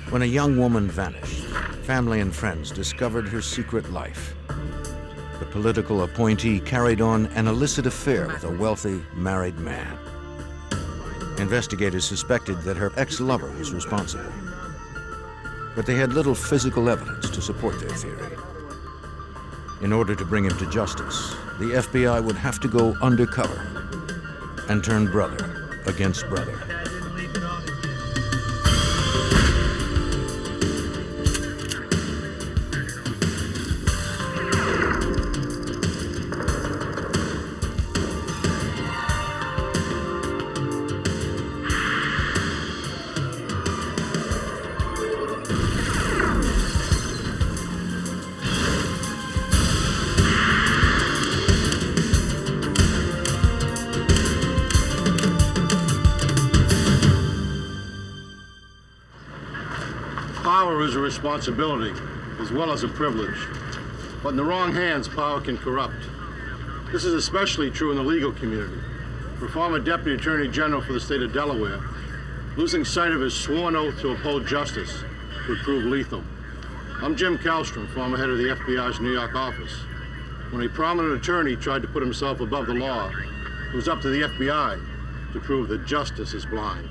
When a young woman vanished, family and friends discovered her secret life. The political appointee carried on an illicit affair with a wealthy, married man. Investigators suspected that her ex-lover was responsible, but they had little physical evidence to support their theory. In order to bring him to justice, the FBI would have to go undercover and turn brother against brother. Power is a responsibility as well as a privilege. But in the wrong hands, power can corrupt. This is especially true in the legal community. For former Deputy Attorney General for the state of Delaware, losing sight of his sworn oath to uphold justice would prove lethal. I'm Jim Kallstrom, former head of the FBI's New York office. When a prominent attorney tried to put himself above the law, it was up to the FBI to prove that justice is blind.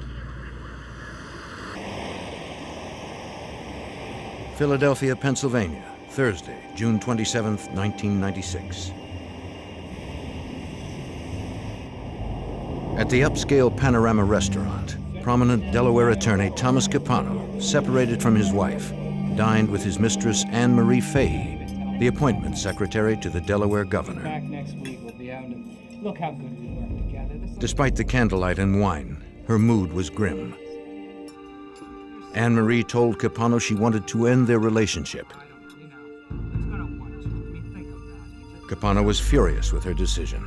Philadelphia, Pennsylvania, Thursday, June 27, 1996. At the upscale Panorama restaurant, prominent Delaware attorney Thomas Capano, separated from his wife, dined with his mistress Anne Marie Fahey, the appointment secretary to the Delaware governor. Back next week, we'll be out and look how good we work together. Despite the candlelight and wine, her mood was grim. Anne Marie told Capano she wanted to end their relationship. Capano was furious with her decision.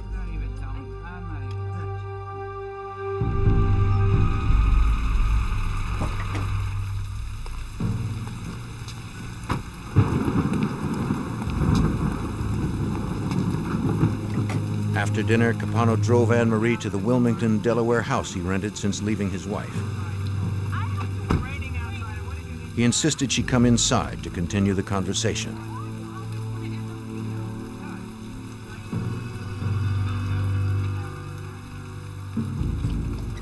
After dinner, Capano drove Anne Marie to the Wilmington, Delaware house he rented since leaving his wife. He insisted she come inside to continue the conversation.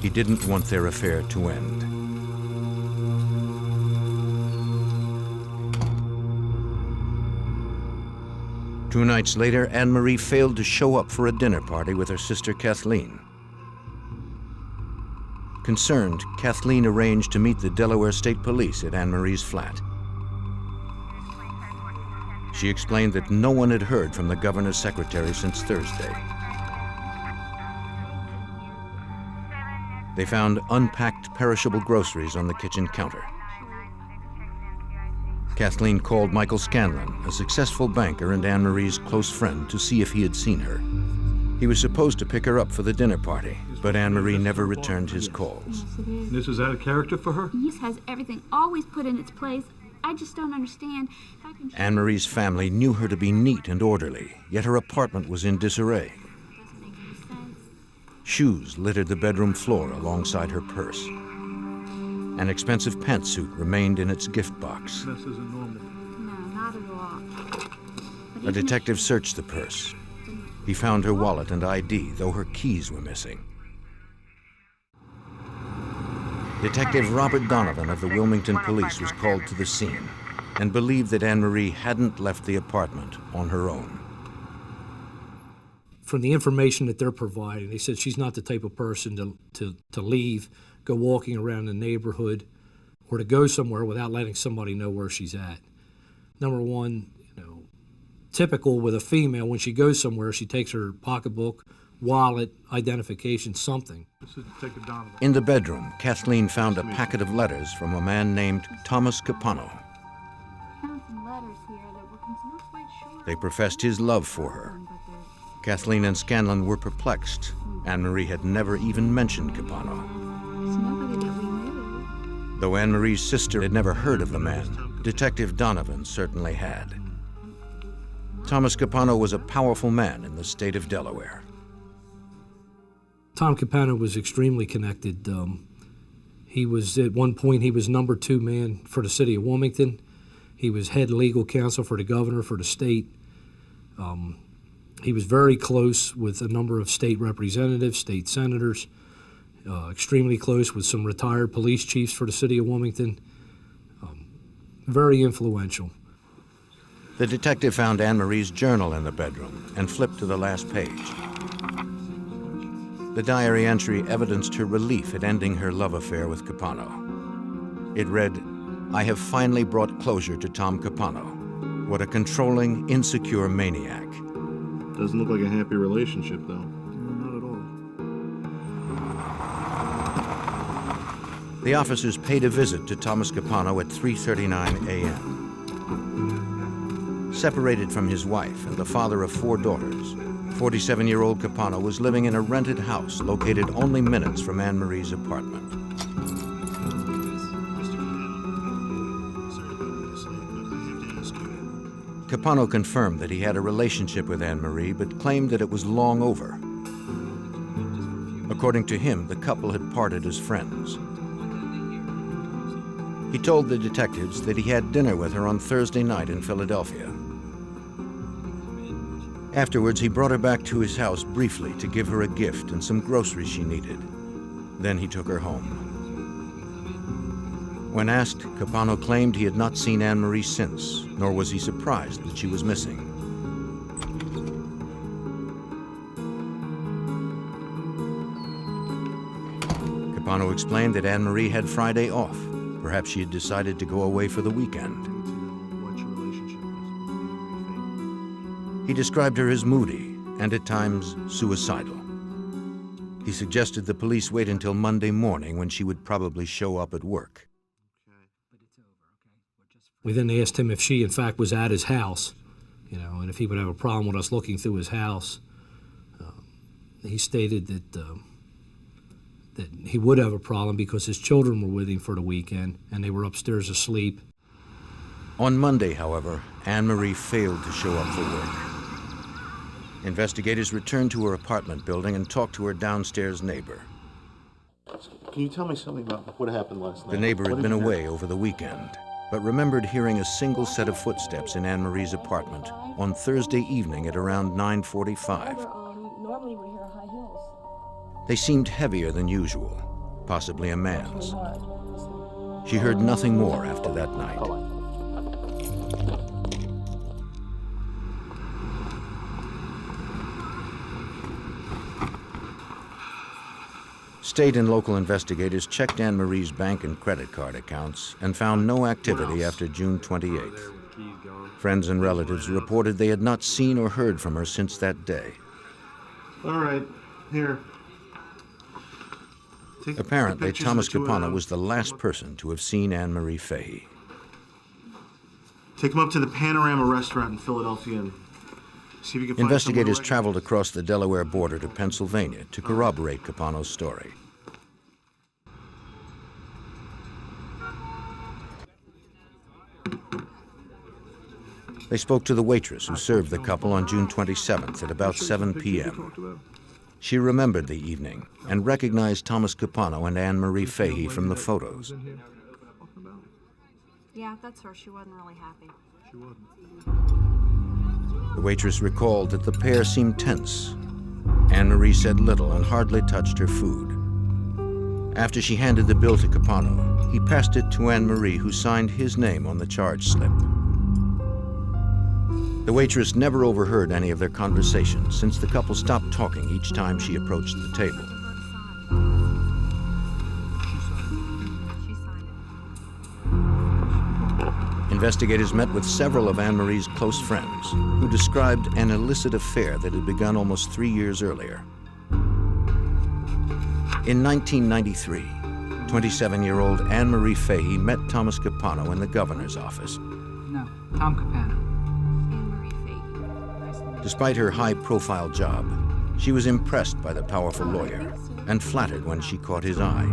He didn't want their affair to end. Two nights later, Anne Marie failed to show up for a dinner party with her sister Kathleen. Concerned, Kathleen arranged to meet the Delaware State Police at Anne Marie's flat. She explained that no one had heard from the governor's secretary since Thursday. They found unpacked perishable groceries on the kitchen counter. Kathleen called Michael Scanlon, a successful banker and Anne Marie's close friend, to see if he had seen her. He was supposed to pick her up for the dinner party, but Anne Marie never returned his calls. This is out of character for her? He has everything always put in its place. I just don't understand. Anne Marie's family knew her to be neat and orderly, yet her apartment was in disarray. Shoes littered the bedroom floor alongside her purse. An expensive pantsuit remained in its gift box. This isn't normal. No, not at all. A detective searched the purse. He found her wallet and ID, though her keys were missing. Detective Robert Donovan of the Wilmington Police was called to the scene and believed that Anne Marie hadn't left the apartment on her own. From the information that they're providing, they said she's not the type of person to leave, go walking around the neighborhood, or to go somewhere without letting somebody know where she's at. Number one, typical with a female, when she goes somewhere, she takes her pocketbook, wallet, identification, something. In the bedroom, Kathleen found a packet of letters from a man named Thomas Capano. They professed his love for her. Kathleen and Scanlon were perplexed. Anne Marie had never even mentioned Capano. Though Anne Marie's sister had never heard of the man, Detective Donovan certainly had. Thomas Capano was a powerful man in the state of Delaware. Tom Capano was extremely connected. He was, at one point, he was number 2 man for the city of Wilmington. He was head legal counsel for the governor for the state. He was very close with a number of state representatives, state senators, extremely close with some retired police chiefs for the city of Wilmington. Very influential. The detective found Anne Marie's journal in the bedroom and flipped to the last page. The diary entry evidenced her relief at ending her love affair with Capano. It read, "I have finally brought closure to Tom Capano. What a controlling, insecure maniac." Doesn't look like a happy relationship, though. Not at all. The officers paid a visit to Thomas Capano at 3:39 a.m. Separated from his wife and the father of 4 daughters, 47-year-old Capano was living in a rented house located only minutes from Anne Marie's apartment. Capano confirmed that he had a relationship with Anne Marie, but claimed that it was long over. According to him, the couple had parted as friends. He told the detectives that he had dinner with her on Thursday night in Philadelphia. Afterwards, he brought her back to his house briefly to give her a gift and some groceries she needed. Then he took her home. When asked, Capano claimed he had not seen Anne Marie since, nor was he surprised that she was missing. Capano explained that Anne Marie had Friday off. Perhaps she had decided to go away for the weekend. He described her as moody and at times suicidal. He suggested the police wait until Monday morning when she would probably show up at work. We then asked him if she, in fact, was at his house, and if he would have a problem with us looking through his house. He stated that he would have a problem because his children were with him for the weekend and they were upstairs asleep. On Monday, however, Anne Marie failed to show up for work. Investigators returned to her apartment building and talked to her downstairs neighbor. Can you tell me something about what happened last night? The neighbor had been away over the weekend, but remembered hearing a single set of footsteps in Anne Marie's apartment on Thursday evening at around 9:45. Normally we hear high heels. They seemed heavier than usual, possibly a man's. She heard nothing more after that night. State and local investigators checked Anne Marie's bank and credit card accounts and found no activity after June 28th. Friends and relatives reported they had not seen or heard from her since that day. All right, here. Apparently, Thomas Capano was the last person to have seen Anne Marie Fahey. Take him up to the Panorama restaurant in Philadelphia and see if you can find Investigators traveled across the Delaware border to Pennsylvania to corroborate Capano's story. They spoke to the waitress who served the couple on June 27th at about 7 p.m. She remembered the evening and recognized Thomas Capano and Anne Marie Fahey from the photos. Yeah, that's her. She wasn't really happy. The waitress recalled that the pair seemed tense. Anne Marie said little and hardly touched her food. After she handed the bill to Capano, he passed it to Anne Marie, who signed his name on the charge slip. The waitress never overheard any of their conversations since the couple stopped talking each time she approached the table. Investigators met with several of Anne Marie's close friends who described an illicit affair that had begun almost 3 years earlier. In 1993, 27-year-old Anne Marie Fahey met Thomas Capano in the governor's office. No, Tom Capano. Anne Marie Fahey. Despite her high-profile job, she was impressed by the powerful lawyer and flattered when she caught his eye.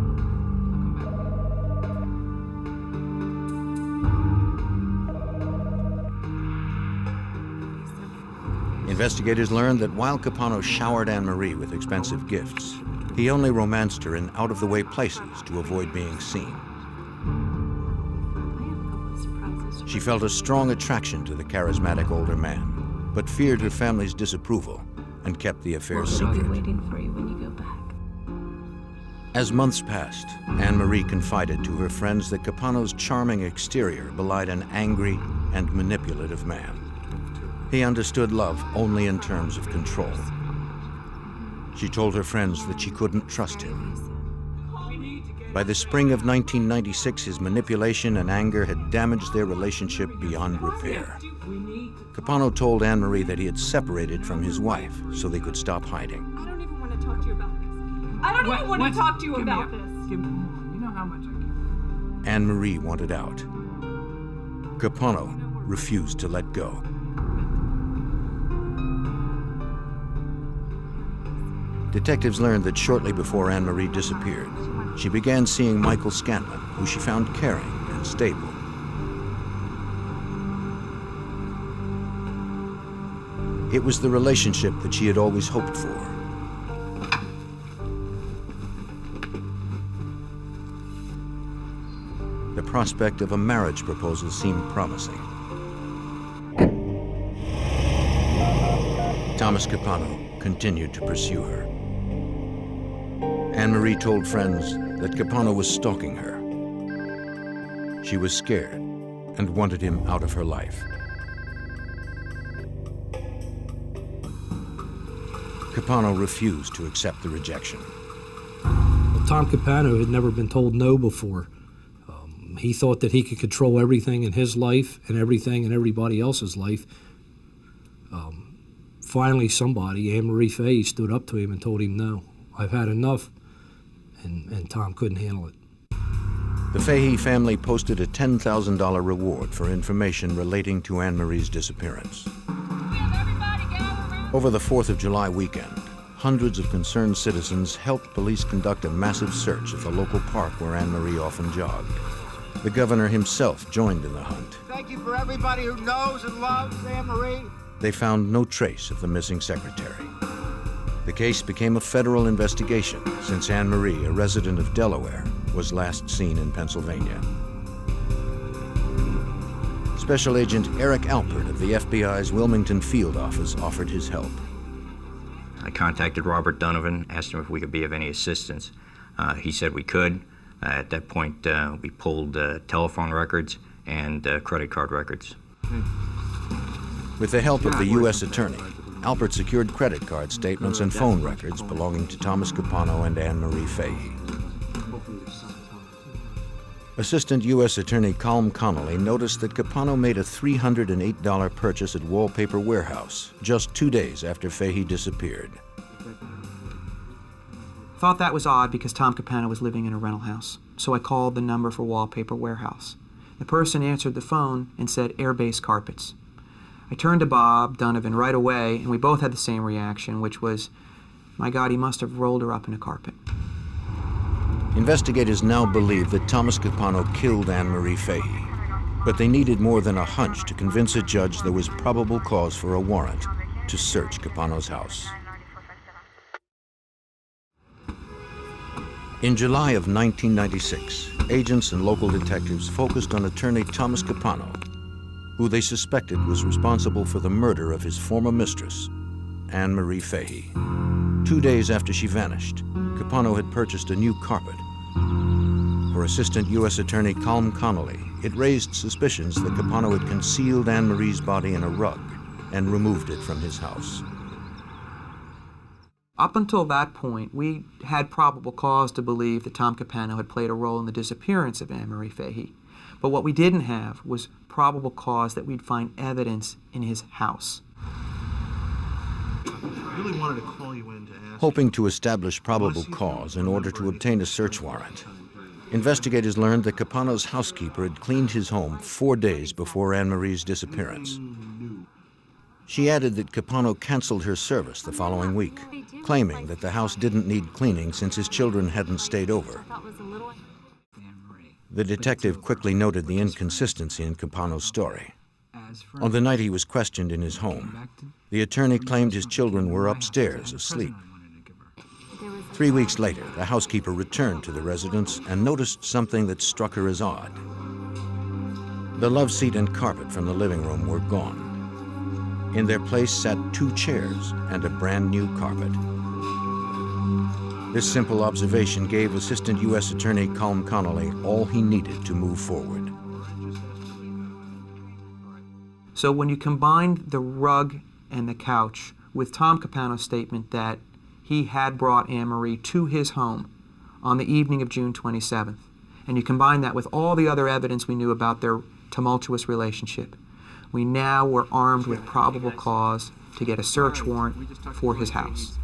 Investigators learned that while Capano showered Anne Marie with expensive gifts, He only romanced her in out-of-the-way places to avoid being seen. She felt a strong attraction to the charismatic older man, but feared her family's disapproval and kept the affair secret. I'll be waiting for you when you go back. As months passed, Anne-Marie confided to her friends that Capano's charming exterior belied an angry and manipulative man. He understood love only in terms of control. She told her friends that she couldn't trust him. By the spring of 1996, his manipulation and anger had damaged their relationship beyond repair. Capano told Anne-Marie that he had separated from his wife so they could stop hiding. I don't even want to talk to you about this. I don't even want to talk to you about this. You know how much I give. Anne-Marie wanted out. Capano refused to let go. Detectives learned that shortly before Anne-Marie disappeared, she began seeing Michael Scanlon, who she found caring and stable. It was the relationship that she had always hoped for. The prospect of a marriage proposal seemed promising. Thomas Capano continued to pursue her. Anne-Marie told friends that Capano was stalking her. She was scared and wanted him out of her life. Capano refused to accept the rejection. Well, Tom Capano had never been told no before. He thought that he could control everything in his life and everything in everybody else's life. Finally, somebody, Anne-Marie Fahey, stood up to him and told him, no, I've had enough, and Tom couldn't handle it. The Fahey family posted a $10,000 reward for information relating to Anne-Marie's disappearance. Over the 4th of July weekend, hundreds of concerned citizens helped police conduct a massive search of the local park where Anne-Marie often jogged. The governor himself joined in the hunt. Thank you for everybody who knows and loves Anne-Marie. They found no trace of the missing secretary. The case became a federal investigation since Anne-Marie, a resident of Delaware, was last seen in Pennsylvania. Special Agent Eric Alpert of the FBI's Wilmington field office offered his help. I contacted Robert Donovan, asked him if we could be of any assistance. He said we could. At that point, we pulled telephone records and credit card records. With the help of the U.S. Attorney, Alpert secured credit card statements and phone records belonging to Thomas Capano and Anne-Marie Fahey. Assistant U.S. Attorney Colm Connolly noticed that Capano made a $308 purchase at Wallpaper Warehouse just 2 days after Fahey disappeared. Thought that was odd because Tom Capano was living in a rental house, so I called the number for Wallpaper Warehouse. The person answered the phone and said air-based carpets. I turned to Bob Donovan right away, and we both had the same reaction, which was, my God, he must have rolled her up in a carpet. Investigators now believe that Thomas Capano killed Anne-Marie Fahey, but they needed more than a hunch to convince a judge there was probable cause for a warrant to search Capano's house. In July of 1996, agents and local detectives focused on attorney Thomas Capano, who they suspected was responsible for the murder of his former mistress, Anne-Marie Fahey. 2 days after she vanished, Capano had purchased a new carpet. For Assistant U.S. Attorney Colm Connolly, it raised suspicions that Capano had concealed Anne-Marie's body in a rug and removed it from his house. Up until that point, we had probable cause to believe that Tom Capano had played a role in the disappearance of Anne-Marie Fahey. But what we didn't have was probable cause that we'd find evidence in his house. I really wanted to call you in to ask. Hoping to establish probable cause in order to obtain a search warrant, investigators learned that Capano's housekeeper had cleaned his home 4 days before Anne-Marie's disappearance. She added that Capano canceled her service the following week, claiming that the house didn't need cleaning since his children hadn't stayed over. The detective quickly noted the inconsistency in Capano's story. On the night he was questioned in his home, the attorney claimed his children were upstairs asleep. 3 weeks later, the housekeeper returned to the residence and noticed something that struck her as odd. The love seat and carpet from the living room were gone. In their place sat 2 chairs and a brand new carpet. This simple observation gave Assistant U.S. Attorney Colm Connolly all he needed to move forward. So when you combined the rug and the couch with Tom Capano's statement that he had brought Anne Marie to his home on the evening of June 27th, and you combine that with all the other evidence we knew about their tumultuous relationship, we now were armed with probable cause to get a search warrant for his house.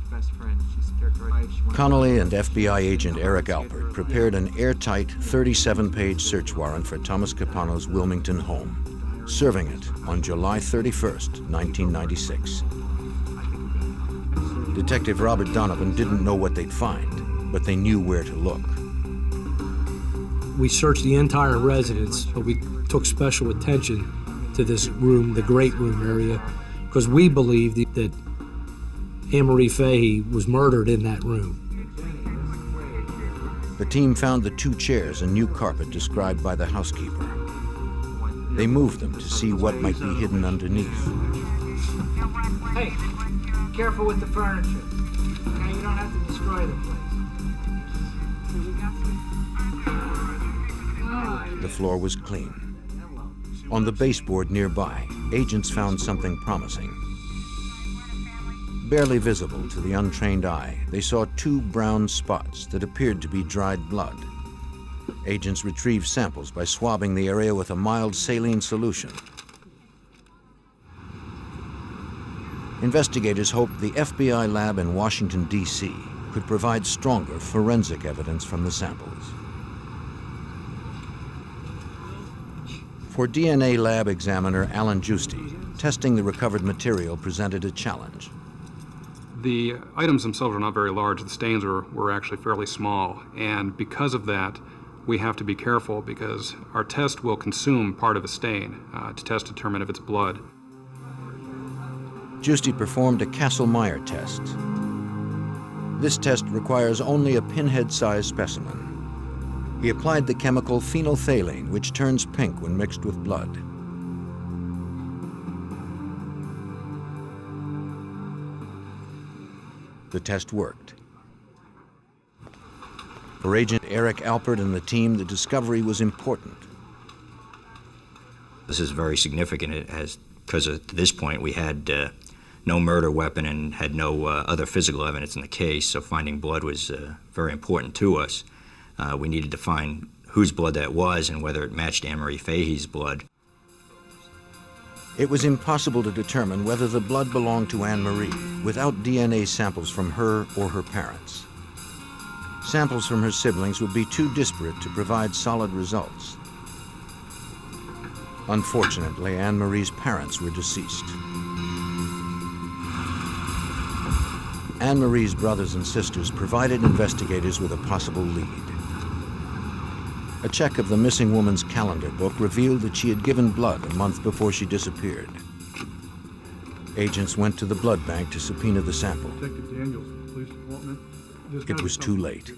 Connolly and FBI agent Eric Alpert prepared an airtight 37-page search warrant for Thomas Capano's Wilmington home, serving it on July 31st, 1996. Detective Robert Donovan didn't know what they'd find, but they knew where to look. We searched the entire residence, but we took special attention to this room, the great room area, because we believed that Anne Marie Fahey was murdered in that room. The team found the 2 chairs and new carpet described by the housekeeper. They moved them to see what might be hidden underneath. Hey, careful with the furniture. Okay, you don't have to destroy the place. The floor was clean. On the baseboard nearby, agents found something promising. Barely visible to the untrained eye, they saw 2 brown spots that appeared to be dried blood. Agents retrieved samples by swabbing the area with a mild saline solution. Investigators hoped the FBI lab in Washington, D.C. could provide stronger forensic evidence from the samples. For DNA lab examiner Alan Giusti, testing the recovered material presented a challenge. The items themselves are not very large. The stains were actually fairly small, and because of that, we have to be careful because our test will consume part of a stain to test to determine if it's blood. Giusti performed a Kastle-Meyer test. This test requires only a pinhead-sized specimen. He applied the chemical phenolphthalein, which turns pink when mixed with blood. The test worked. For Agent Eric Alpert and the team, the discovery was important. This is very significant because at this point we had no murder weapon and had no other physical evidence in the case, so finding blood was very important to us. We needed to find whose blood that was and whether it matched Anne Marie Fahey's blood. It was impossible to determine whether the blood belonged to Anne Marie without DNA samples from her or her parents. Samples from her siblings would be too disparate to provide solid results. Unfortunately, Anne Marie's parents were deceased. Anne Marie's brothers and sisters provided investigators with a possible lead. A check of the missing woman's calendar book revealed that she had given blood a month before she disappeared. Agents went to the blood bank to subpoena the sample. It was too late.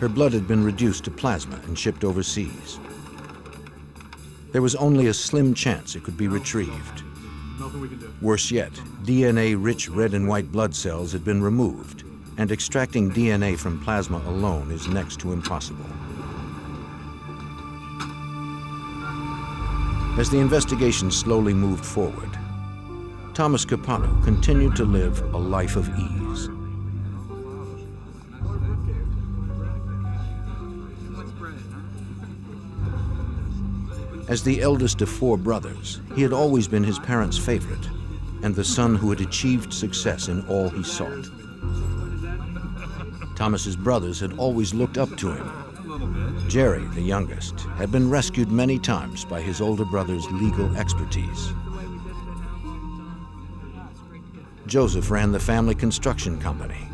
Her blood had been reduced to plasma and shipped overseas. There was only a slim chance it could be retrieved. Worse yet, DNA-rich red and white blood cells had been removed, and extracting DNA from plasma alone is next to impossible. As the investigation slowly moved forward, Thomas Capano continued to live a life of ease. As the eldest of 4 brothers, he had always been his parents' favorite, and the son who had achieved success in all he sought. Thomas's brothers had always looked up to him. Jerry, the youngest, had been rescued many times by his older brother's legal expertise. Joseph ran the family construction company,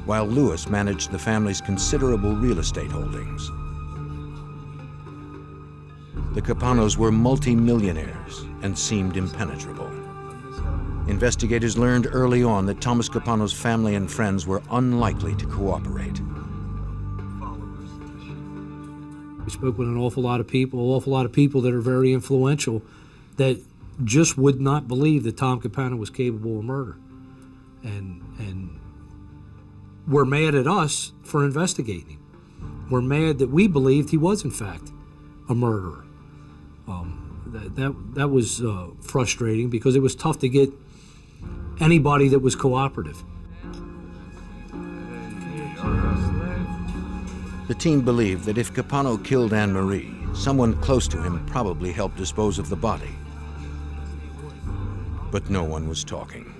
while Louis managed the family's considerable real estate holdings. The Capanos were multi-millionaires and seemed impenetrable. Investigators learned early on that Thomas Capano's family and friends were unlikely to cooperate. We spoke with an awful lot of people that are very influential that just would not believe that Tom Capano was capable of murder. And were mad at us for investigating him. We're mad that we believed he was, in fact, a murderer. That was frustrating because it was tough to get anybody that was cooperative. The team believed that if Capano killed Anne Marie, someone close to him probably helped dispose of the body. But no one was talking.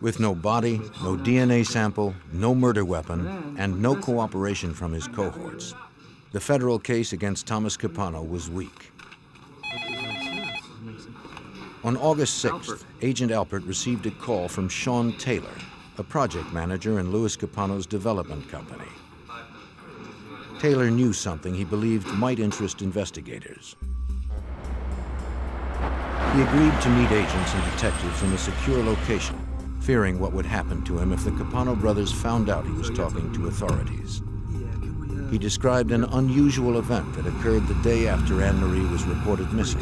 With no body, no DNA sample, no murder weapon, and no cooperation from his cohorts, the federal case against Thomas Capano was weak. On August 6th, Agent Alpert received a call from Sean Taylor, a project manager in Louis Capano's development company. Taylor knew something he believed might interest investigators. He agreed to meet agents and detectives in a secure location, fearing what would happen to him if the Capano brothers found out he was talking to authorities. He described an unusual event that occurred the day after Anne Marie was reported missing.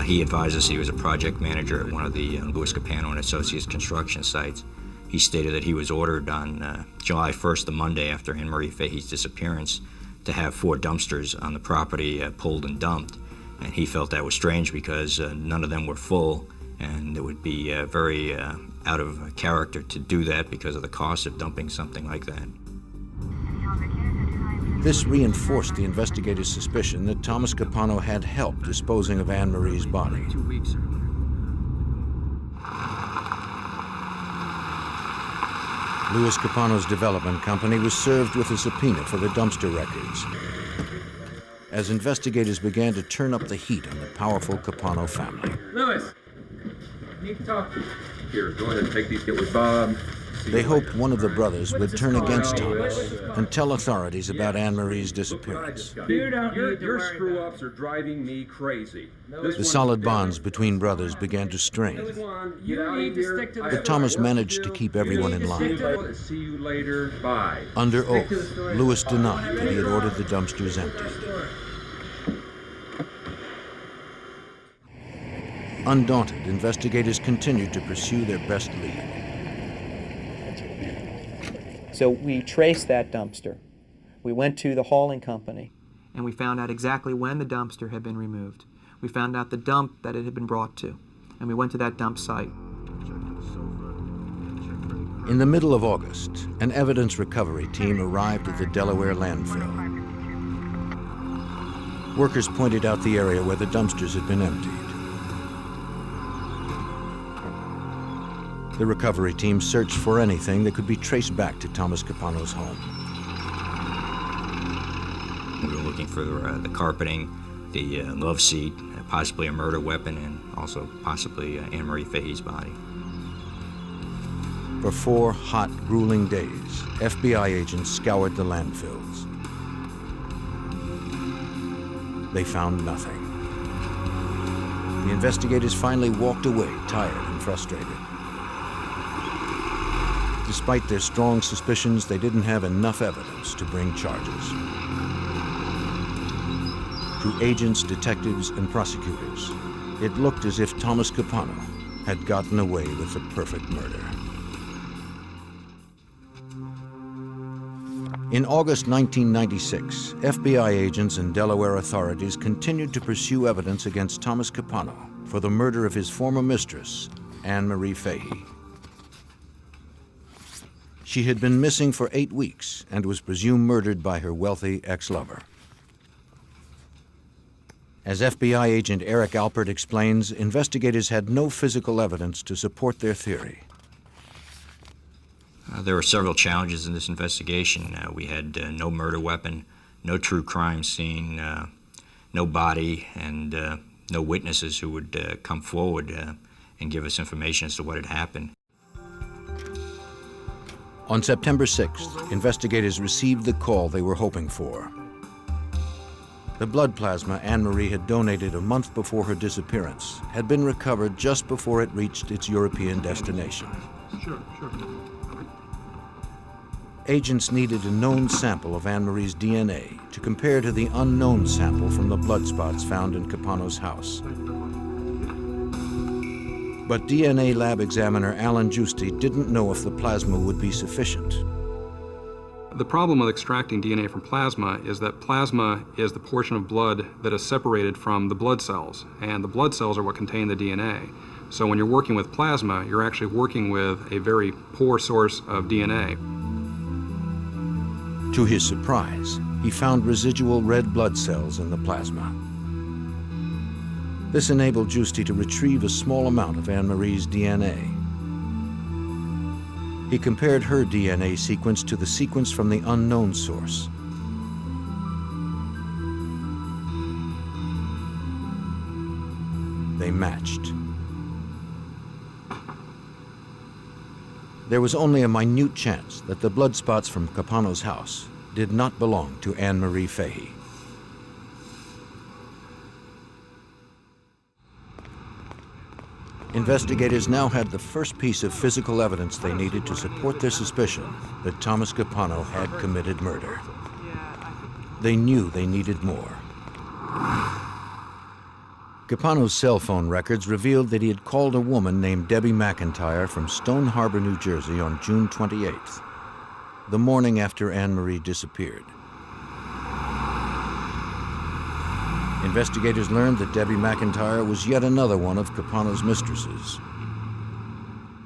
He advised us he was a project manager at one of the Louis Capano and Associates construction sites. He stated that he was ordered on July 1st, the Monday after Anne Marie Fahey's disappearance, to have 4 dumpsters on the property pulled and dumped. And he felt that was strange because none of them were full, and it would be very out of character to do that because of the cost of dumping something like that. This reinforced the investigators' suspicion that Thomas Capano had help disposing of Anne Marie's body. Louis Capano's development company was served with a subpoena for the dumpster records, as investigators began to turn up the heat on the powerful Capano family. Louis, I need to talk to you. Here, go ahead and take these. Get with Bob. They hoped one of the brothers would turn against Thomas and tell authorities about Anne Marie's disappearance. Your screw-ups are driving me crazy. The solid bonds between brothers began to strain, but Thomas managed to keep everyone in line. See you later. Bye. Under oath, Louis denied that he had ordered the dumpsters emptied. Undaunted, investigators continued to pursue their best lead. So we traced that dumpster. We went to the hauling company, and we found out exactly when the dumpster had been removed. We found out the dump that it had been brought to, and we went to that dump site. In the middle of August, an evidence recovery team arrived at the Delaware landfill. Workers pointed out the area where the dumpsters had been emptied. The recovery team searched for anything that could be traced back to Thomas Capano's home. We were looking for the carpeting, the love seat, possibly a murder weapon, and also possibly Anne Marie Fahey's body. For 4 hot, grueling days, FBI agents scoured the landfills. They found nothing. The investigators finally walked away, tired and frustrated. Despite their strong suspicions, they didn't have enough evidence to bring charges. To agents, detectives, and prosecutors, it looked as if Thomas Capano had gotten away with the perfect murder. In August 1996, FBI agents and Delaware authorities continued to pursue evidence against Thomas Capano for the murder of his former mistress, Anne Marie Fahey. She had been missing for 8 weeks and was presumed murdered by her wealthy ex-lover. As FBI agent Eric Alpert explains, investigators had no physical evidence to support their theory. There were several challenges in this investigation. We had no murder weapon, no true crime scene, no body, and no witnesses who would come forward and give us information as to what had happened. On September 6th, investigators received the call they were hoping for. The blood plasma Anne-Marie had donated a month before her disappearance had been recovered just before it reached its European destination. Sure. Agents needed a known sample of Anne-Marie's DNA to compare to the unknown sample from the blood spots found in Capano's house. But DNA lab examiner Alan Giusti didn't know if the plasma would be sufficient. The problem with extracting DNA from plasma is that plasma is the portion of blood that is separated from the blood cells, and the blood cells are what contain the DNA. So when you're working with plasma, you're actually working with a very poor source of DNA. To his surprise, he found residual red blood cells in the plasma. This enabled Giusti to retrieve a small amount of Anne-Marie's DNA. He compared her DNA sequence to the sequence from the unknown source. They matched. There was only a minute chance that the blood spots from Capano's house did not belong to Anne-Marie Fahey. Investigators now had the first piece of physical evidence they needed to support their suspicion that Thomas Capano had committed murder. They knew they needed more. Capano's cell phone records revealed that he had called a woman named Debbie McIntyre from Stone Harbor, New Jersey on June 28th, the morning after Anne-Marie disappeared. Investigators learned that Debbie McIntyre was yet another one of Capano's mistresses.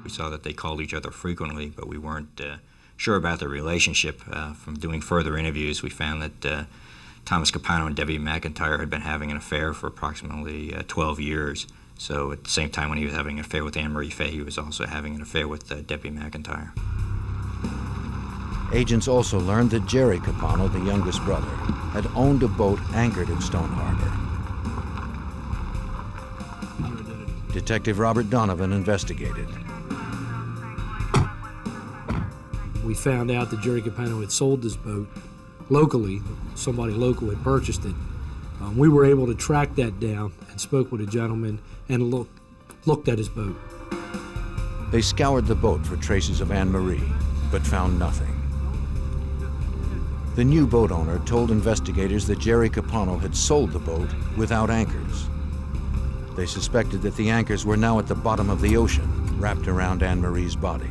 We saw that they called each other frequently, but we weren't sure about their relationship. From doing further interviews, we found that Thomas Capano and Debbie McIntyre had been having an affair for approximately 12 years. So at the same time when he was having an affair with Anne-Marie Fahey, he was also having an affair with Debbie McIntyre. Agents also learned that Jerry Capano, the youngest brother, had owned a boat anchored at Stone Harbor. Detective Robert Donovan investigated. We found out that Jerry Capano had sold this boat locally. Somebody local had purchased it. We were able to track that down and spoke with a gentleman and looked at his boat. They scoured the boat for traces of Anne-Marie, but found nothing. The new boat owner told investigators that Jerry Capano had sold the boat without anchors. They suspected that the anchors were now at the bottom of the ocean, wrapped around Anne-Marie's body.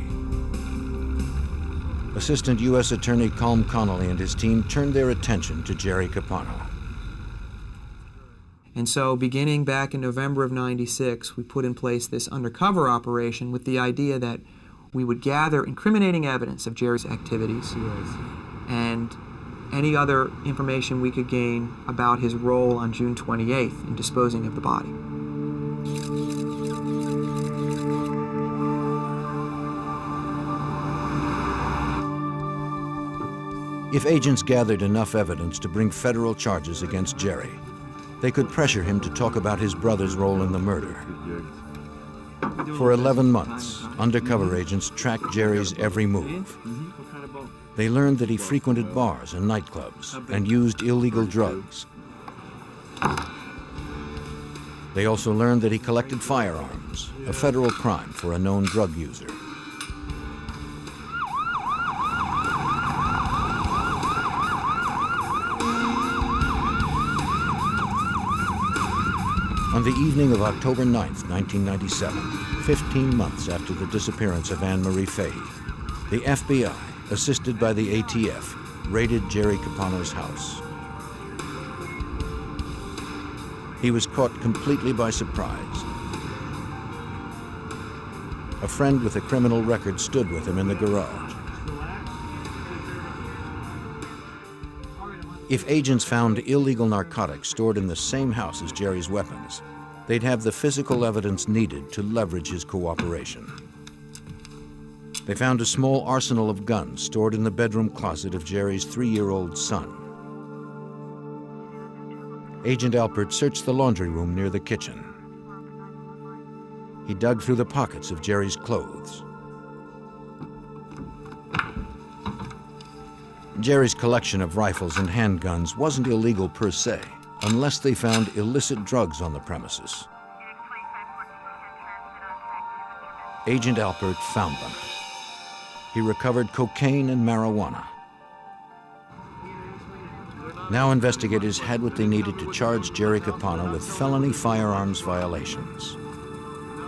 Assistant U.S. Attorney Colm Connolly and his team turned their attention to Jerry Capano. And so beginning back in November of '96, we put in place this undercover operation with the idea that we would gather incriminating evidence of Jerry's activities and any other information we could gain about his role on June 28th in disposing of the body. If agents gathered enough evidence to bring federal charges against Jerry, they could pressure him to talk about his brother's role in the murder. For 11 months, undercover agents tracked Jerry's every move. They learned that he frequented bars and nightclubs and used illegal drugs. They also learned that he collected firearms, a federal crime for a known drug user. On the evening of October 9th, 1997, 15 months after the disappearance of Anne-Marie Fahey, the FBI, assisted by the ATF, raided Jerry Capano's house. He was caught completely by surprise. A friend with a criminal record stood with him in the garage. If agents found illegal narcotics stored in the same house as Jerry's weapons, they'd have the physical evidence needed to leverage his cooperation. They found a small arsenal of guns stored in the bedroom closet of Jerry's 3-year-old son. Agent Alpert searched the laundry room near the kitchen. He dug through the pockets of Jerry's clothes. Jerry's collection of rifles and handguns wasn't illegal per se, unless they found illicit drugs on the premises. Agent Alpert found them. He recovered cocaine and marijuana. Now investigators had what they needed to charge Jerry Capano with felony firearms violations.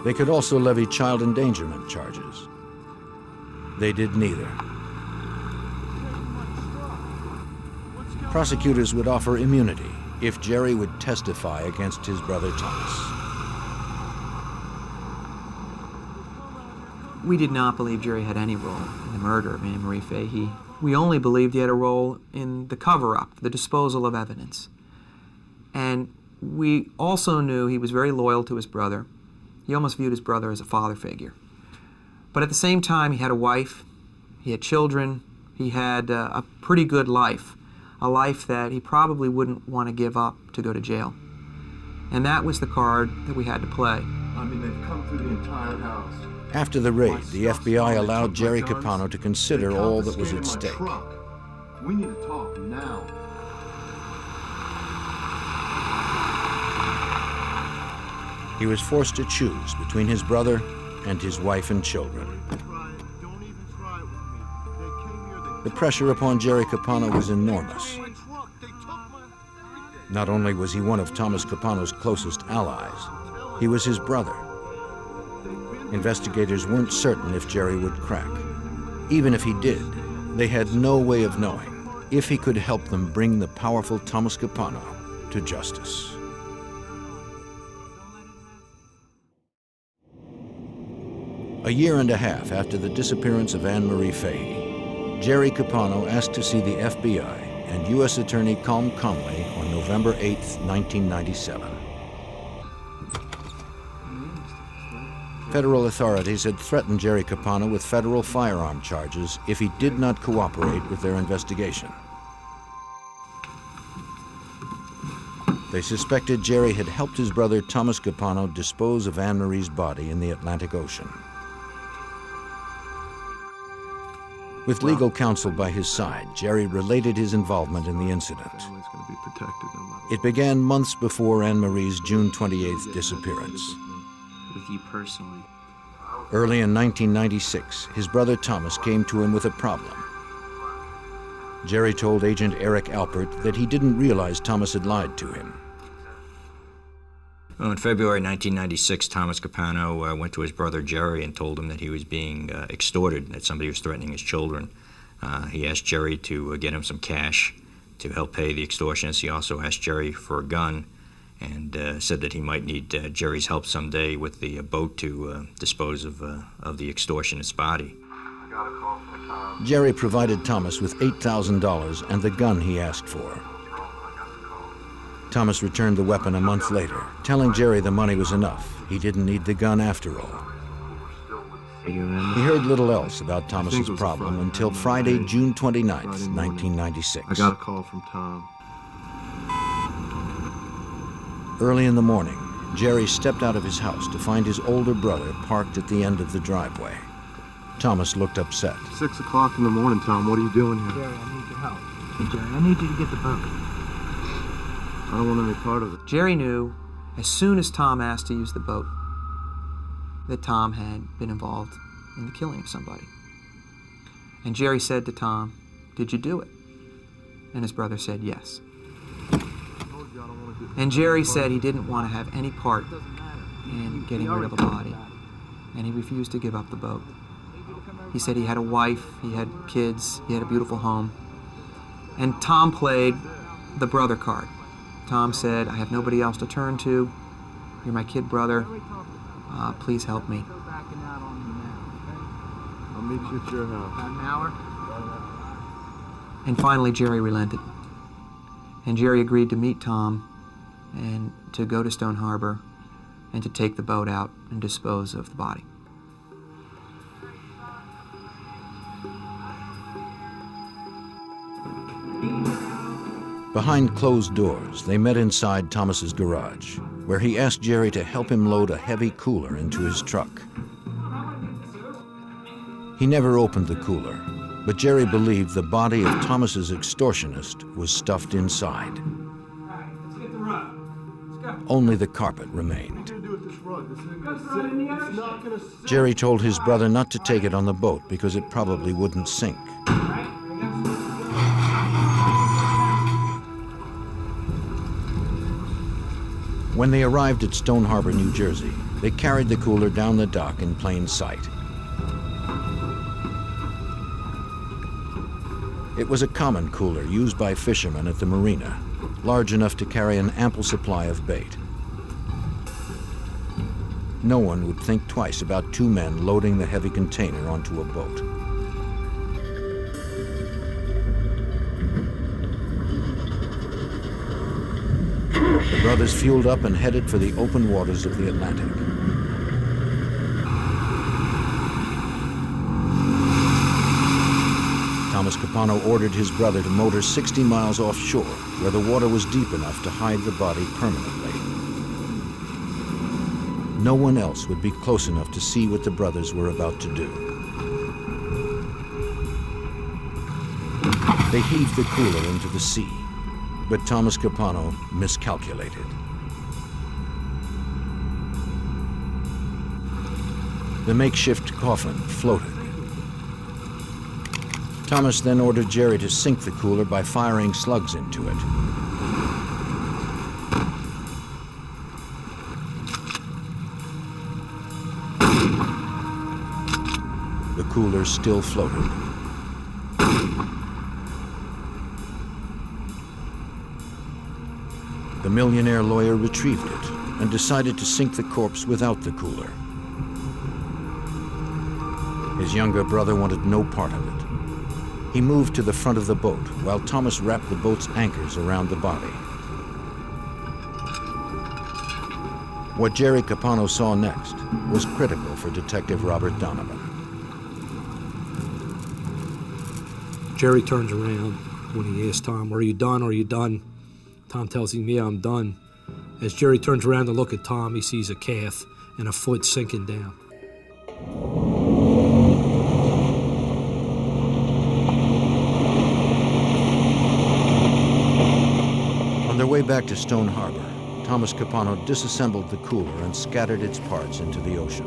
They could also levy child endangerment charges. They did neither. Prosecutors would offer immunity if Jerry would testify against his brother Thomas. We did not believe Jerry had any role in the murder of Anne Marie Fahey. We only believed he had a role in the cover-up, the disposal of evidence. And we also knew he was very loyal to his brother. He almost viewed his brother as a father figure. But at the same time, he had a wife, he had children, he had a pretty good life, a life that he probably wouldn't want to give up to go to jail. And that was the card that we had to play. I mean, they've come through the entire house. After the raid, the FBI allowed Jerry Capano to consider all that was at stake. We need to talk now. He was forced to choose between his brother and his wife and children. The pressure upon Jerry Capano was enormous. Not only was he one of Thomas Capano's closest allies, he was his brother. Investigators weren't certain if Jerry would crack. Even if he did, they had no way of knowing if he could help them bring the powerful Thomas Capano to justice. A year and a half after the disappearance of Anne Marie Fahey, Jerry Capano asked to see the FBI and U.S. Attorney Colm Conley on November 8, 1997. Federal authorities had threatened Jerry Capano with federal firearm charges if he did not cooperate with their investigation. They suspected Jerry had helped his brother Thomas Capano dispose of Anne Marie's body in the Atlantic Ocean. With legal counsel by his side, Jerry related his involvement in the incident. It began months before Anne Marie's June 28th disappearance. With you personally. Early in 1996, his brother Thomas came to him with a problem. Jerry told Agent Eric Alpert that he didn't realize Thomas had lied to him. Well, in February 1996, Thomas Capano went to his brother Jerry and told him that he was being extorted, that somebody was threatening his children. He asked Jerry to get him some cash to help pay the extortionists. He also asked Jerry for a gun and said that he might need Jerry's help someday with the boat to dispose of the extortionist's body. Jerry provided Thomas with $8,000 and the gun he asked for. Thomas returned the weapon a month later, telling Jerry the money was enough. He didn't need the gun after all. He heard little else about Thomas's problem until Friday, June 29th, 1996. I got a call from Tom. Early in the morning, Jerry stepped out of his house to find his older brother parked at the end of the driveway. Thomas looked upset. 6 o'clock in the morning, Tom. What are you doing here? Jerry, I need your help. Hey, Jerry, I need you to get the boat. I don't want any part of it. Jerry knew, as soon as Tom asked to use the boat, that Tom had been involved in the killing of somebody. And Jerry said to Tom, "Did you do it?" And his brother said yes. And Jerry said he didn't want to have any part in getting rid of a body, and he refused to give up the boat. He said he had a wife, he had kids, he had a beautiful home. And Tom played the brother card. Tom said, "I have nobody else to turn to. You're my kid brother. Please help me." I'll meet you at your house. About an hour? And finally, Jerry relented. And Jerry agreed to meet Tom and to go to Stone Harbor and to take the boat out and dispose of the body. Behind closed doors, they met inside Thomas's garage, where he asked Jerry to help him load a heavy cooler into his truck. He never opened the cooler, But Jerry believed the body of Thomas's extortionist was stuffed inside. Let's get the rug. Let's go. Only the carpet remained. It's not gonna sink. Jerry told his brother not to take it on the boat because it probably wouldn't sink. When they arrived at Stone Harbor, New Jersey, they carried the cooler down the dock in plain sight. It was a common cooler used by fishermen at the marina, large enough to carry an ample supply of bait. No one would think twice about two men loading the heavy container onto a boat. The brothers fueled up and headed for the open waters of the Atlantic. Thomas Capano ordered his brother to motor 60 miles offshore, where the water was deep enough to hide the body permanently. No one else would be close enough to see what the brothers were about to do. They heaved the cooler into the sea, but Thomas Capano miscalculated. The makeshift coffin floated. Thomas then ordered Jerry to sink the cooler by firing slugs into it. The cooler still floated. The millionaire lawyer retrieved it and decided to sink the corpse without the cooler. His younger brother wanted no part of it. He moved to the front of the boat while Thomas wrapped the boat's anchors around the body. What Jerry Capano saw next was critical for Detective Robert Donovan. Jerry turns around when he asks Tom, "Are you done? Are you done?" Tom tells him, "Yeah, I'm done." As Jerry turns around to look at Tom, he sees a calf and a foot sinking down. On their way back to Stone Harbor, Thomas Capano disassembled the cooler and scattered its parts into the ocean.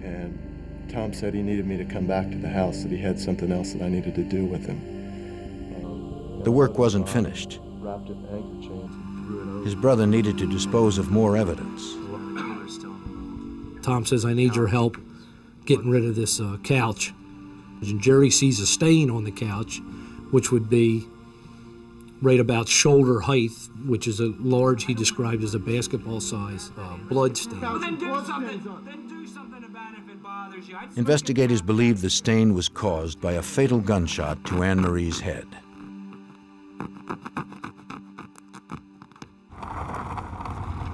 And Tom said he needed me to come back to the house, that he had something else that I needed to do with him. The work wasn't finished. Wrapped it in anchor chains and threw it over. His brother needed to dispose of more evidence. Tom says, "I need your help getting rid of this couch." And Jerry sees a stain on the couch, which would be right about shoulder height, which is a large, he described as a basketball size blood stain. Then do something. Then do something about it if it bothers you. Investigators believe the stain was caused by a fatal gunshot to Anne Marie's head.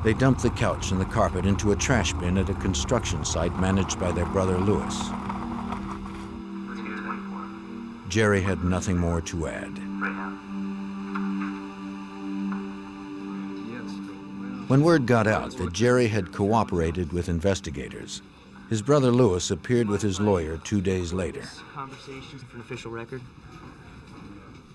They dumped the couch and the carpet into a trash bin at a construction site managed by their brother Louis. Jerry had nothing more to add. When word got out that Jerry had cooperated with investigators, his brother Louis appeared with his lawyer 2 days later. Conversations for an official record.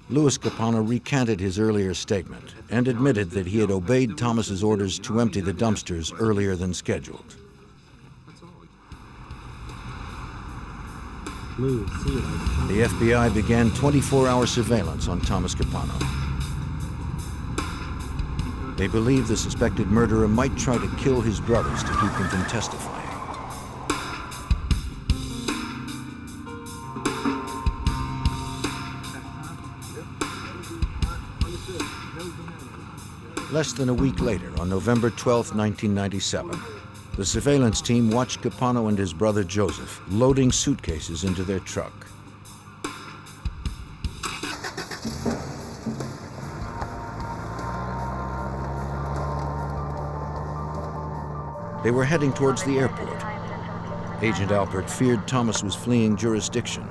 Louis Capano recanted his earlier statement and admitted that he had obeyed Thomas's orders to empty the dumpsters earlier than scheduled. The FBI began 24-hour surveillance on Thomas Capano. They believed the suspected murderer might try to kill his brothers to keep them from testifying. Less than a week later, on November 12, 1997, the surveillance team watched Capano and his brother Joseph loading suitcases into their truck. They were heading towards the airport. Agent Alpert feared Thomas was fleeing jurisdiction.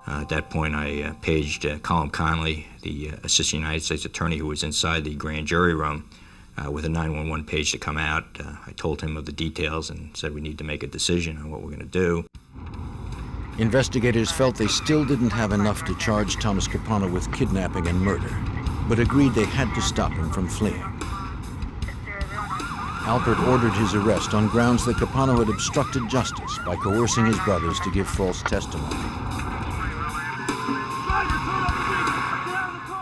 At that point, I paged Colin Conley, the Assistant United States Attorney who was inside the grand jury room, with a 911 page to come out. I told him of the details and said we need to make a decision on what we're going to do. Investigators felt they still didn't have enough to charge Thomas Capano with kidnapping and murder, but agreed they had to stop him from fleeing. Alpert ordered his arrest on grounds that Capano had obstructed justice by coercing his brothers to give false testimony.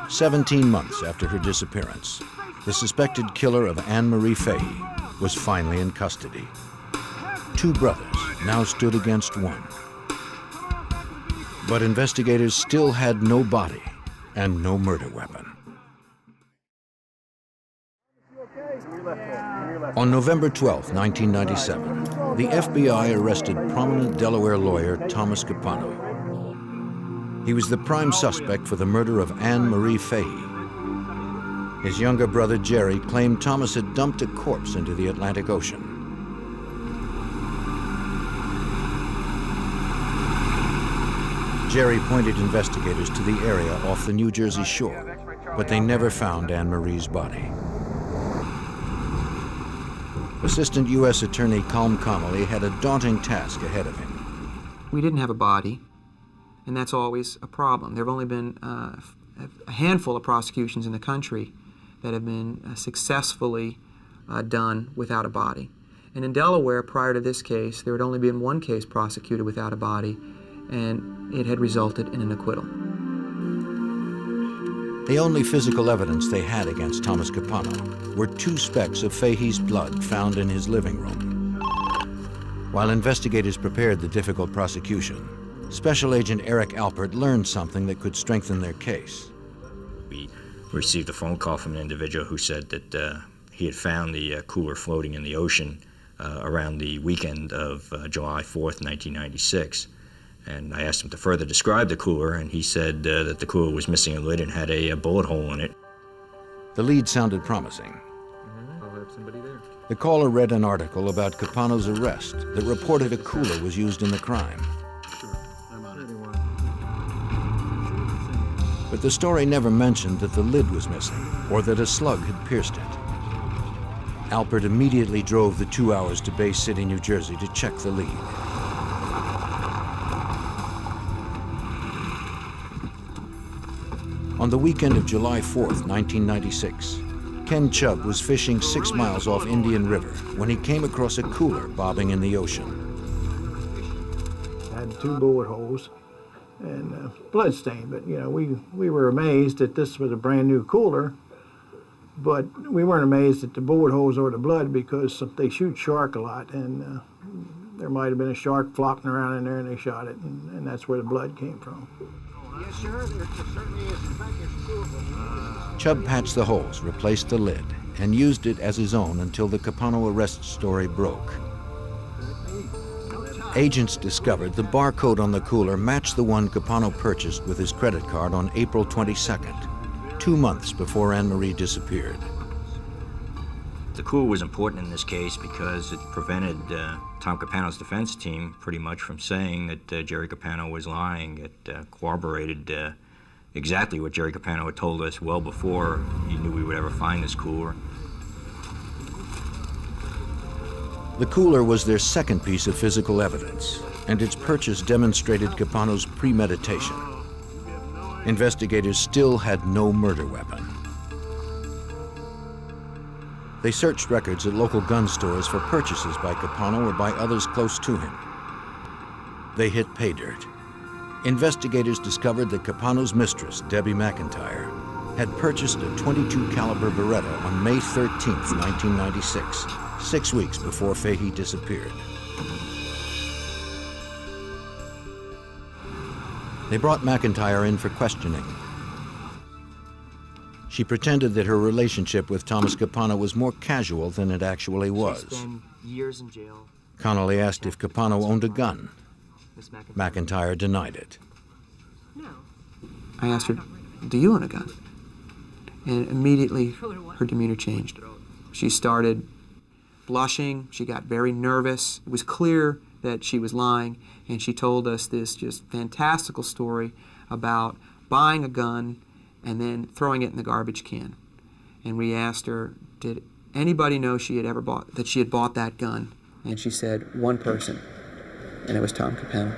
17 months after her disappearance, the suspected killer of Anne Marie Fahey was finally in custody. Two brothers now stood against one. But investigators still had no body and no murder weapon. On November 12, 1997, the FBI arrested prominent Delaware lawyer Thomas Capano. He was the prime suspect for the murder of Anne Marie Fahey. His younger brother Jerry claimed Thomas had dumped a corpse into the Atlantic Ocean. Jerry pointed investigators to the area off the New Jersey shore, but they never found Anne Marie's body. Assistant U.S. Attorney Colm Connolly had a daunting task ahead of him. We didn't have a body, and that's always a problem. There have only been a handful of prosecutions in the country that have been successfully done without a body. And in Delaware, prior to this case, there had only been one case prosecuted without a body, and it had resulted in an acquittal. The only physical evidence they had against Thomas Capano were two specks of Fahey's blood found in his living room. While investigators prepared the difficult prosecution, Special Agent Eric Alpert learned something that could strengthen their case. We received a phone call from an individual who said that he had found the cooler floating in the ocean around the weekend of July 4th, 1996. And I asked him to further describe the cooler, and he said that the cooler was missing a lid and had a bullet hole in it. The lead sounded promising. I'll have somebody there. The caller read an article about Capano's arrest that reported a cooler was used in the crime. But the story never mentioned that the lid was missing or that a slug had pierced it. Alpert immediately drove the 2 hours to Bay City, New Jersey to check the lead. On the weekend of July 4th, 1996, Ken Chubb was fishing 6 miles off Indian River when he came across a cooler bobbing in the ocean. It had 2 bullet holes and blood stain, but you know, we were amazed that this was a brand new cooler, but we weren't amazed at the bullet holes or the blood because they shoot shark a lot, and there might have been a shark flopping around in there and they shot it, and that's where the blood came from. Yes, sir. There certainly is. In fact, there's 2 of them. Chubb patched the holes, replaced the lid, and used it as his own until the Capano arrest story broke. Agents discovered the barcode on the cooler matched the one Capano purchased with his credit card on April 22nd, 2 months before Anne Marie disappeared. The cooler was important in this case because it prevented Tom Capano's defense team pretty much from saying that Jerry Capano was lying. It corroborated exactly what Jerry Capano had told us well before he knew we would ever find this cooler. The cooler was their second piece of physical evidence, and its purchase demonstrated Capano's premeditation. Investigators still had no murder weapon. They searched records at local gun stores for purchases by Capano or by others close to him. They hit pay dirt. Investigators discovered that Capano's mistress, Debbie McIntyre, had purchased a .22 caliber Beretta on May 13th, 1996, 6 weeks before Fahey disappeared. They brought McIntyre in for questioning. She pretended that her relationship with Thomas Capano was more casual than it actually was. She spent years in jail. Connolly asked if Capano owned a gun. McIntyre denied it. No. I asked her, "Do you own a gun?" And immediately her demeanor changed. She started blushing. She got very nervous. It was clear that she was lying, and she told us this just fantastical story about buying a gun and then throwing it in the garbage can. And we asked her, did anybody know she had bought that gun? And she said, one person, and it was Tom Capano.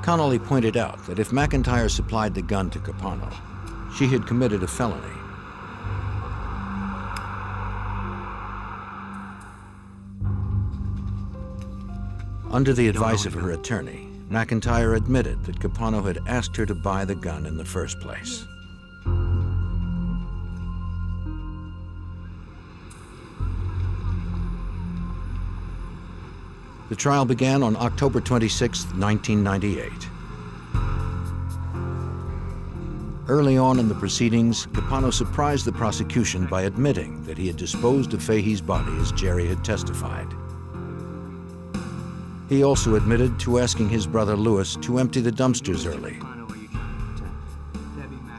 Connolly pointed out that if McIntyre supplied the gun to Capano, she had committed a felony. Under the advice of her attorney, McIntyre admitted that Capano had asked her to buy the gun in the first place. The trial began on October 26, 1998. Early on in the proceedings, Capano surprised the prosecution by admitting that he had disposed of Fahey's body as Jerry had testified. He also admitted to asking his brother Louis to empty the dumpsters early.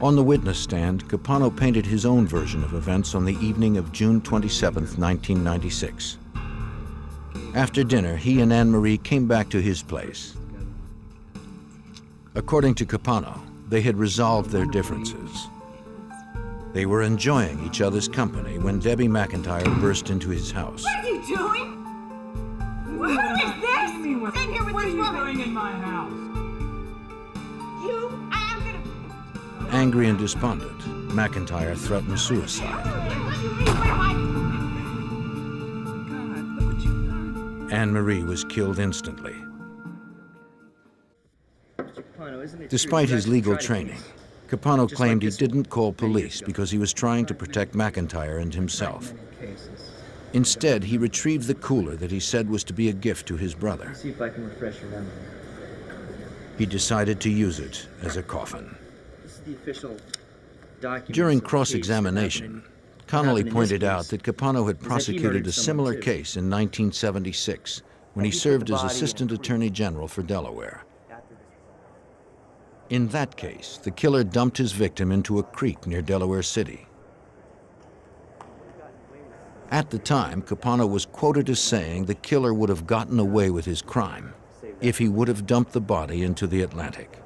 On the witness stand, Capano painted his own version of events on the evening of June 27, 1996. After dinner, he and Anne-Marie came back to his place. According to Capano, they had resolved their differences. They were enjoying each other's company when Debbie McIntyre burst into his house. What are you doing? Who is this? What are you doing in my house? I am gonna... Angry and despondent, McIntyre threatened suicide. Anne-Marie was killed instantly. Despite his legal training, Capano claimed he didn't call police because he was trying to protect McIntyre and himself. Instead, he retrieved the cooler that he said was to be a gift to his brother. See if I can refresh your memory. He decided to use it as a coffin. This is the official document. During cross-examination, Connolly pointed out that Capano had prosecuted a similar case in 1976 when he served as Assistant Attorney General for Delaware. In that case, the killer dumped his victim into a creek near Delaware City. At the time, Capano was quoted as saying the killer would have gotten away with his crime if he would have dumped the body into the Atlantic.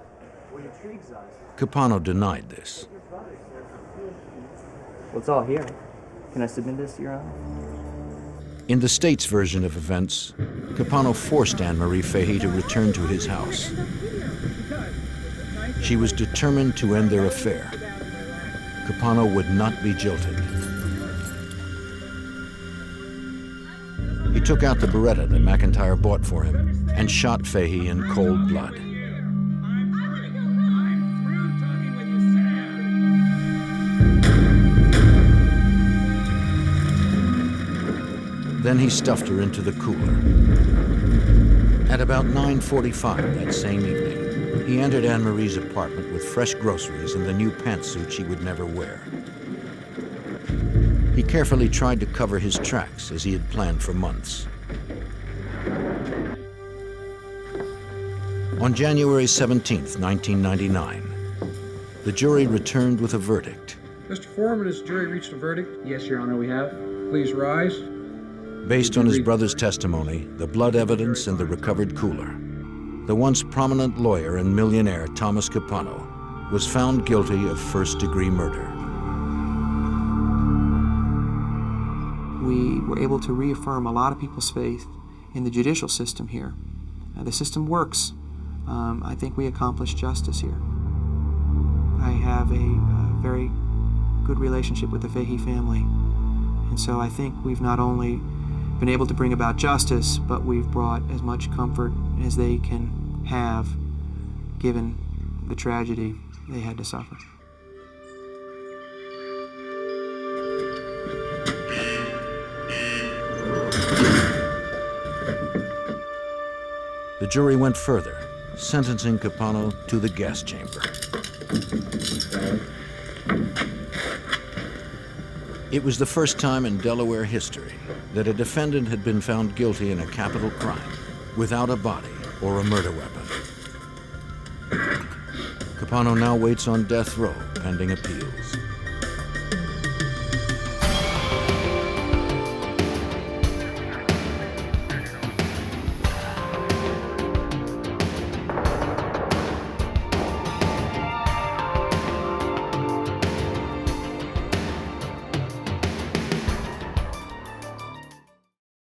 Capano denied this. Well, it's all here. Can I submit this, Your Honor? In the state's version of events, Capano forced Anne-Marie Fahey to return to his house. She was determined to end their affair. Capano would not be jilted. He took out the Beretta that McIntyre bought for him and shot Fahey in cold blood. Then he stuffed her into the cooler. At about 9:45 that same evening, he entered Anne-Marie's apartment with fresh groceries and the new pantsuit she would never wear. He carefully tried to cover his tracks as he had planned for months. On January 17, 1999, the jury returned with a verdict. Mr. Foreman, has the jury reached a verdict? Yes, Your Honor, we have. Please rise. Based on his brother's testimony, the blood evidence, and the recovered cooler, the once prominent lawyer and millionaire Thomas Capano was found guilty of first-degree murder. We were able to reaffirm a lot of people's faith in the judicial system here. The system works. I think we accomplished justice here. I have a very good relationship with the Fahey family, and so I think we've not only been able to bring about justice, but we've brought as much comfort as they can have given the tragedy they had to suffer. The jury went further, sentencing Capano to the gas chamber. It was the first time in Delaware history that a defendant had been found guilty in a capital crime without a body or a murder weapon. Capano now waits on death row pending appeals.